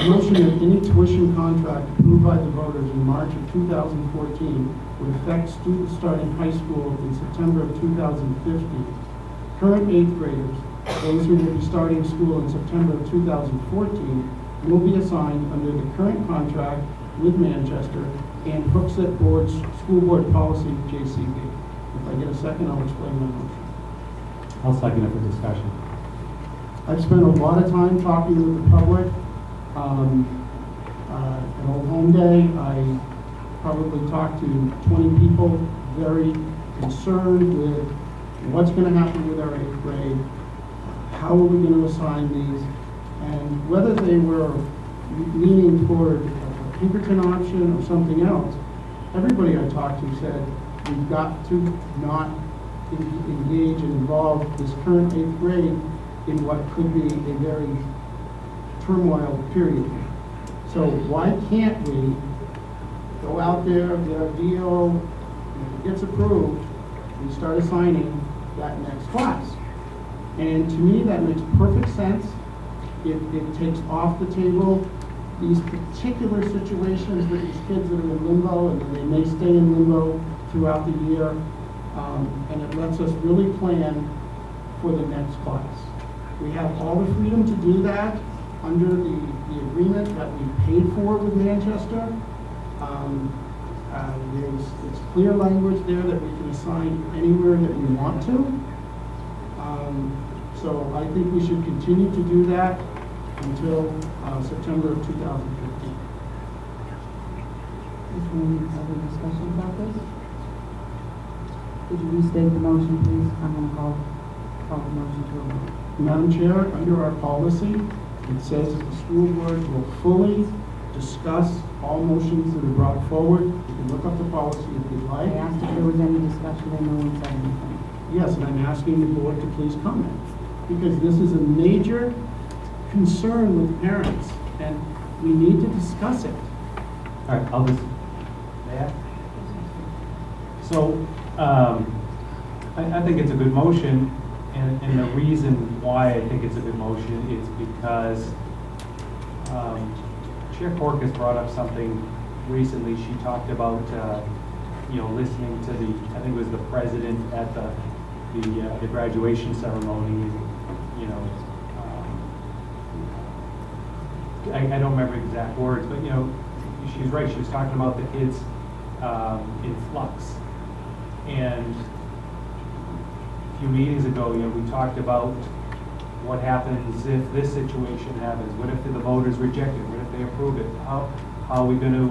Motion that any tuition contract approved by the voters in March of 2014 would affect students starting high school in September of 2015. Current 8th graders, those who will be starting school in September of 2014, will be assigned under the current contract with Manchester and Hooksett Board's School Board Policy JCB. If I get a second, I'll explain my motion. I'll second it for discussion. I've spent a lot of time talking with the public. At Old Home Day, I probably talked to 20 people very concerned with what's going to happen with our 8th grade, how are we going to assign these, and whether they were leaning toward a Pinkerton option or something else. Everybody I talked to said we've got to not engage and involve this current 8th grade in what could be a very turmoil period. So why can't we go out there, get a deal, if it gets approved, we start assigning that next class? And to me, that makes perfect sense. It takes off the table these particular situations with these kids that are in limbo, and they may stay in limbo throughout the year, and it lets us really plan for the next class. We have all the freedom to do that under the agreement that we paid for with Manchester. There's clear language there that we can assign anywhere that we want to. So I think we should continue to do that until September of 2015. Is there any other discussion about this? Could you restate the motion, please? I'm going to call the motion to a vote. Madam Chair, under our policy, it says that the school board will fully discuss all motions that are brought forward. You can look up the policy if you'd like. I asked if there was any discussion and no one said anything. Yes, and I'm asking the board to please comment, because this is a major concern with parents, and we need to discuss it. All right, I'll just, yeah. So, I think it's a good motion, and the reason why I think it's a good motion is because Chair Cork has brought up something recently. She talked about, listening to I think it was the president at the graduation ceremony, I don't remember exact words, but she's right. She was talking about the kids in flux. And a few meetings ago, we talked about what happens if this situation happens. What if the voters reject it? What if they approve it? How are we going to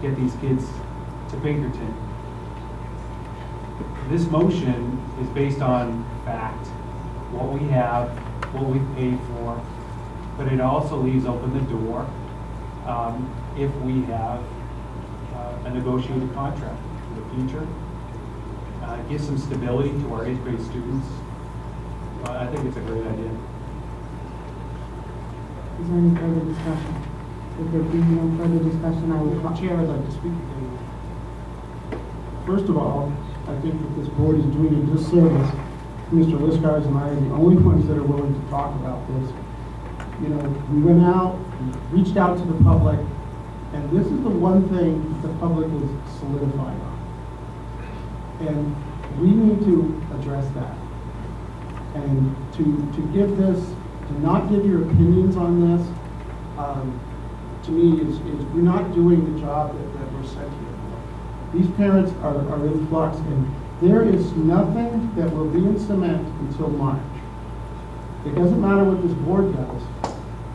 get these kids to Pinkerton? This motion is based on fact, what we have, what we've paid for, but it also leaves open the door if we have a negotiated contract for the future. Gives some stability to our 8th grade students. I think it's a great idea. Is there any further discussion? If there be no further discussion, I will call. Chair, I'd like to speak to you. First of all, I think that this board is doing a disservice. Mr. Liskars and I are the only ones that are willing to talk about this. We went out, we reached out to the public, and this is the one thing the public is solidified on. And we need to address that. And to give this, to not give your opinions on this, to me is we're not doing the job that we're sent here for. These parents are in flux, and there is nothing that will be in cement until March. It doesn't matter what this board does.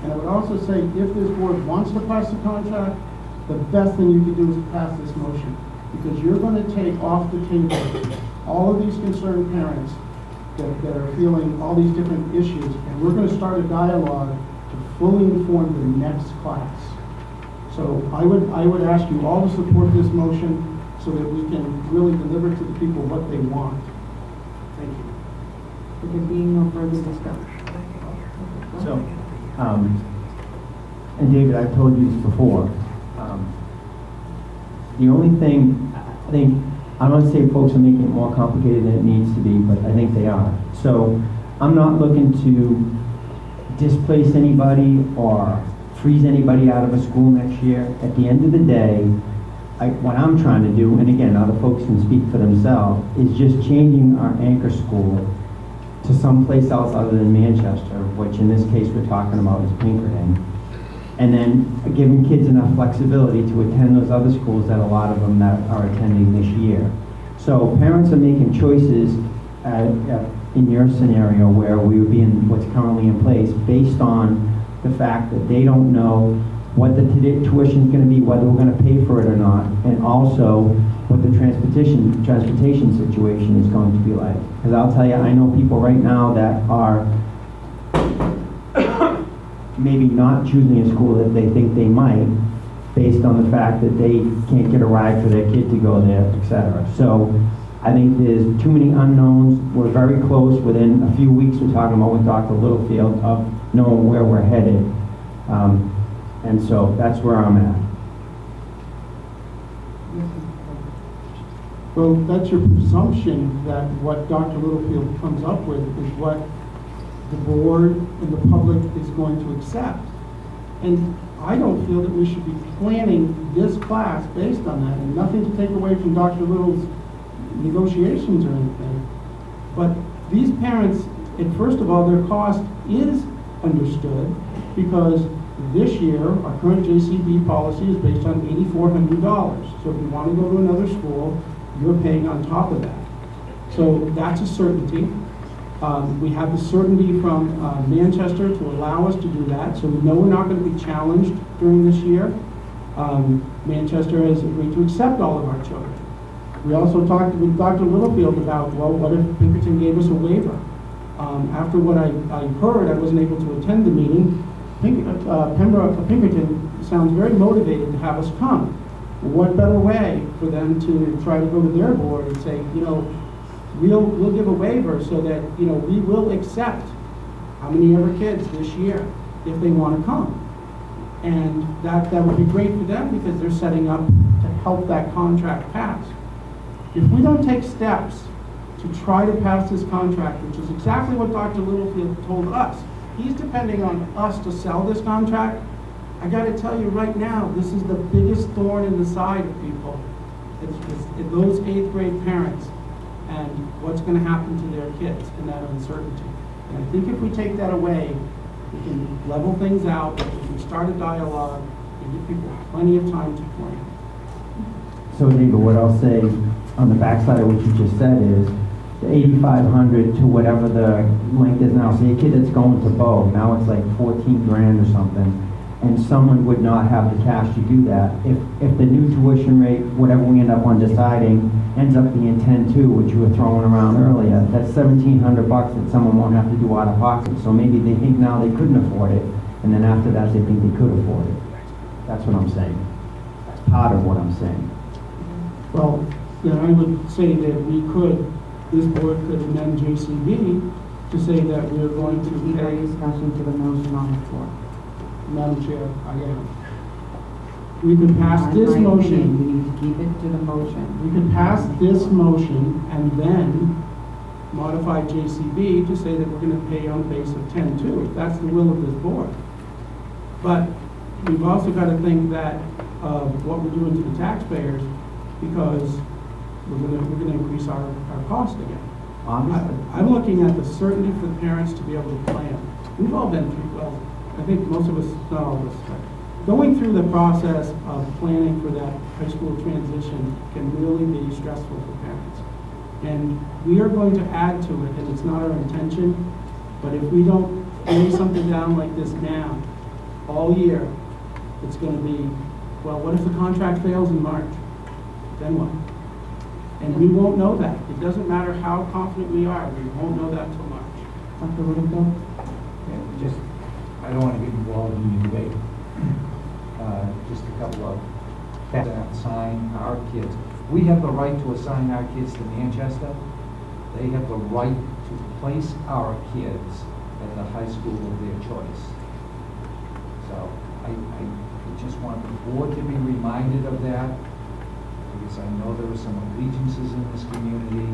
And I would also say, if this board wants to pass the contract, the best thing you can do is pass this motion, because you're going to take off the table all of these concerned parents that are feeling all these different issues, and we're going to start a dialogue to fully inform the next class. So I would ask you all to support this motion so that we can really deliver to the people what they want. Thank you. With there being no further discussion. So, and David, I've told you this before. The only thing, I think, I don't want to say folks are making it more complicated than it needs to be, but I think they are. So I'm not looking to displace anybody or freeze anybody out of a school next year. At the end of the day, what I'm trying to do, and again, other folks can speak for themselves, is just changing our anchor school to someplace else other than Manchester, which in this case we're talking about is Pinkerton. And then giving kids enough flexibility to attend those other schools that a lot of them that are attending this year. So parents are making choices in your scenario where we would be in what's currently in place based on the fact that they don't know what the tuition is going to be, whether we're going to pay for it or not, and also what the transportation situation is going to be like. Because I'll tell you, I know people right now that are maybe not choosing a school that they think they might, based on the fact that they can't get a ride for their kid to go there, etc. So I think there's too many unknowns. We're very close. Within a few weeks, we're talking about with Dr. Littlefield of knowing where we're headed. And so that's where I'm at. Well, that's your presumption that what Dr. Littlefield comes up with is what the board and the public is going to accept. And I don't feel that we should be planning this class based on that, and nothing to take away from Dr. Little's negotiations or anything. But these parents, and first of all, their cost is understood because this year, our current JCB policy is based on $8,400. So if you want to go to another school, you're paying on top of that. So that's a certainty. We have the certainty from Manchester to allow us to do that, so we know we're not going to be challenged during this year. Manchester has agreed to accept all of our children. We also talked with Dr. Littlefield about, well, what if Pinkerton gave us a waiver? After what I heard, I wasn't able to attend the meeting. Pinkerton sounds very motivated to have us come. What better way for them to try to go to their board and say, you know, we'll give a waiver so that, you know, we will accept how many ever kids this year if they want to come. And that would be great for them because they're setting up to help that contract pass. If we don't take steps to try to pass this contract, which is exactly what Dr. Littlefield told us, he's depending on us to sell this contract. I got to tell you right now, this is the biggest thorn in the side of people. It's those 8th grade parents and what's going to happen to their kids and that uncertainty. And I think if we take that away, we can level things out, we can start a dialogue, and give people plenty of time to plan. So David, what I'll say on the backside of what you just said is the 8,500 to whatever the length is now. Say a kid that's going to Bow, now it's like 14 grand or something. And someone would not have the cash to do that. If the new tuition rate, whatever we end up on deciding, ends up being 10.2, which you were throwing around earlier, that's $1,700 that someone won't have to do out of pocket. So maybe they think now they couldn't afford it, and then after that they think they could afford it. That's what I'm saying. That's part of what I'm saying. Well, then I would say that this board could amend JCB to say that we're going to Keep our pay. discussion to the motion on the floor. Madam Chair, I am. We could pass this In my opinion, motion, we need to keep it to the motion. we could pass this motion and then modify JCB to say that we're going to pay on base of 10.2, if that's the will of this board. But we've also got to think that what we're doing to the taxpayers, because we're going to increase our cost again. Obviously. I'm looking at the certainty for the parents to be able to plan. We've all been through, well, I think most of us, not all of us, but going through the process of planning for that high school transition can really be stressful for parents. And we are going to add to it, and it's not our intention, but if we don't lay something down like this now, all year, it's going to be, well, what if the contract fails in March? Then what? And we won't know that. It doesn't matter how confident we are, we won't know that until March. Dr. Littlefield? I don't want to get involved in the debate. Just a couple of that assign our kids. We have the right to assign our kids to Manchester. They have the right to place our kids at the high school of their choice. So I just want the board to be reminded of that, because I know there are some allegiances in this community,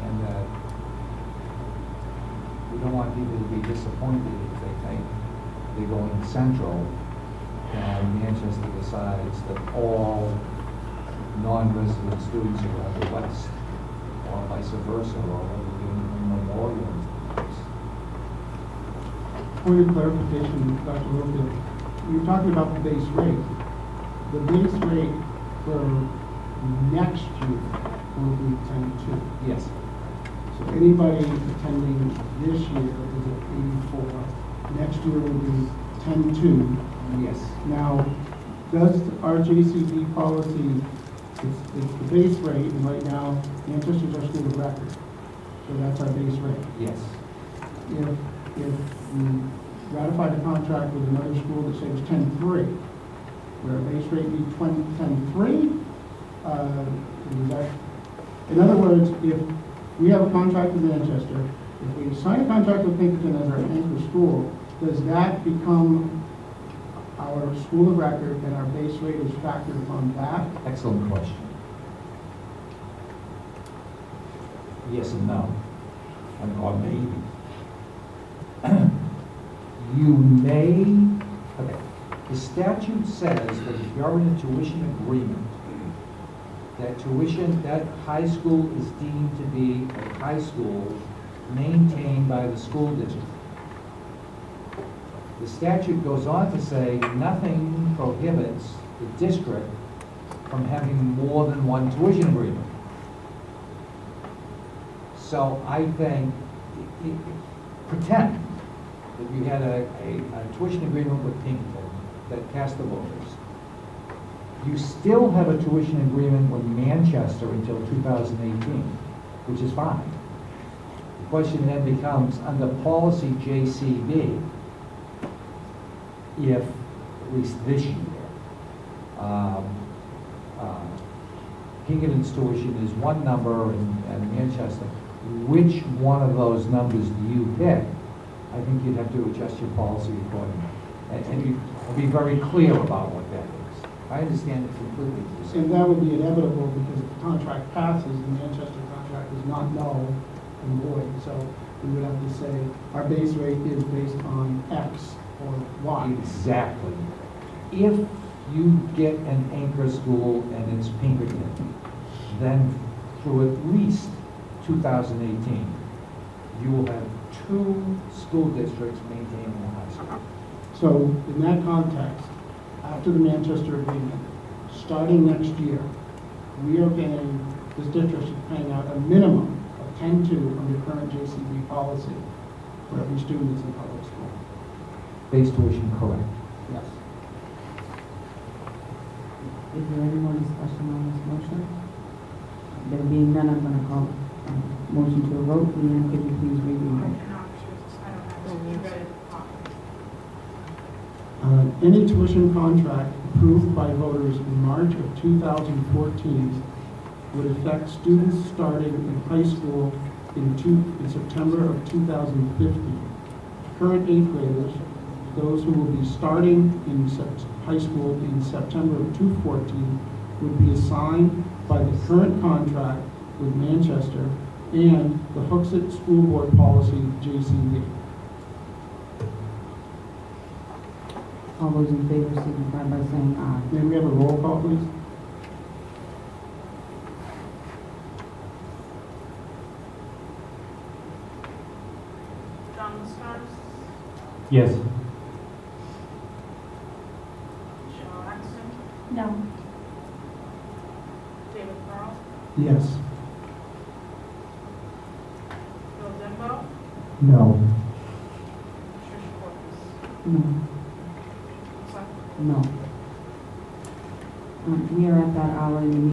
and that we don't want people to be disappointed if they think they're going central, and Manchester decides that all non-resident students are going to west, or vice versa, or whether they're doing Memorial. Point of clarification, Dr. Littlefield, you're talking about the base rate. The base rate for next year will be 10.2. Yes. So anybody attending this year is at 84. Next year will be 10.2. Yes. Now, does our JCB policy, it's the base rate, and right now, Manchester's our school of record. So that's our base rate. Yes. If we ratified a contract with another school that says 10.3, where our base rate be 10.3, in other words, if we have a contract with Manchester, if we sign a contract with Pinkerton as our anchor school, does that become our school of record and our base rate is factored upon that? Excellent question. Yes and no, or maybe. You may, okay, the statute says that if you're in a tuition agreement, that tuition, that high school is deemed to be a high school maintained by the school district. The statute goes on to say nothing prohibits the district from having more than one tuition agreement. So I think, pretend that you had a tuition agreement with Pinkerton that passed the voters. You still have a tuition agreement with Manchester until 2018, which is fine. The question then becomes, under policy JCB, if, at least this year, Pinkerton's tuition is one number and Manchester, which one of those numbers do you pick? I think you'd have to adjust your policy accordingly. And you be very clear about what that is. I understand it completely. And that would be inevitable because if the contract passes, the Manchester contract is not null and void. So we would have to say our base rate is based on X or Y. Exactly. If you get an anchor school and it's Pinkerton, then through at least 2018, you will have 2 school districts maintaining a high school. So in that context, after the Manchester agreement, starting next year, we are paying, this district is paying out a minimum of 10.2 under current JCB policy for every student that's in public school. Base tuition, correct. Yes. Is there any more discussion on this motion? There being none, I'm going to call motion to a vote. Leanne, could you please read the vote? Any tuition contract approved by voters in March of 2014 would affect students starting in high school in September of 2015. Current 8th graders, those who will be starting in high school in September of 2014, would be assigned by the current contract with Manchester and the Hooksett School Board Policy, JCB. All those in favor signify by saying aye. May we have a roll call, please? John Listars, Yes. Cheryl Atkinson, No. David Pearl, Yes. Bill Dembo, No. Tricia Corpus. No. Lisa No. We are at that hour in the meeting.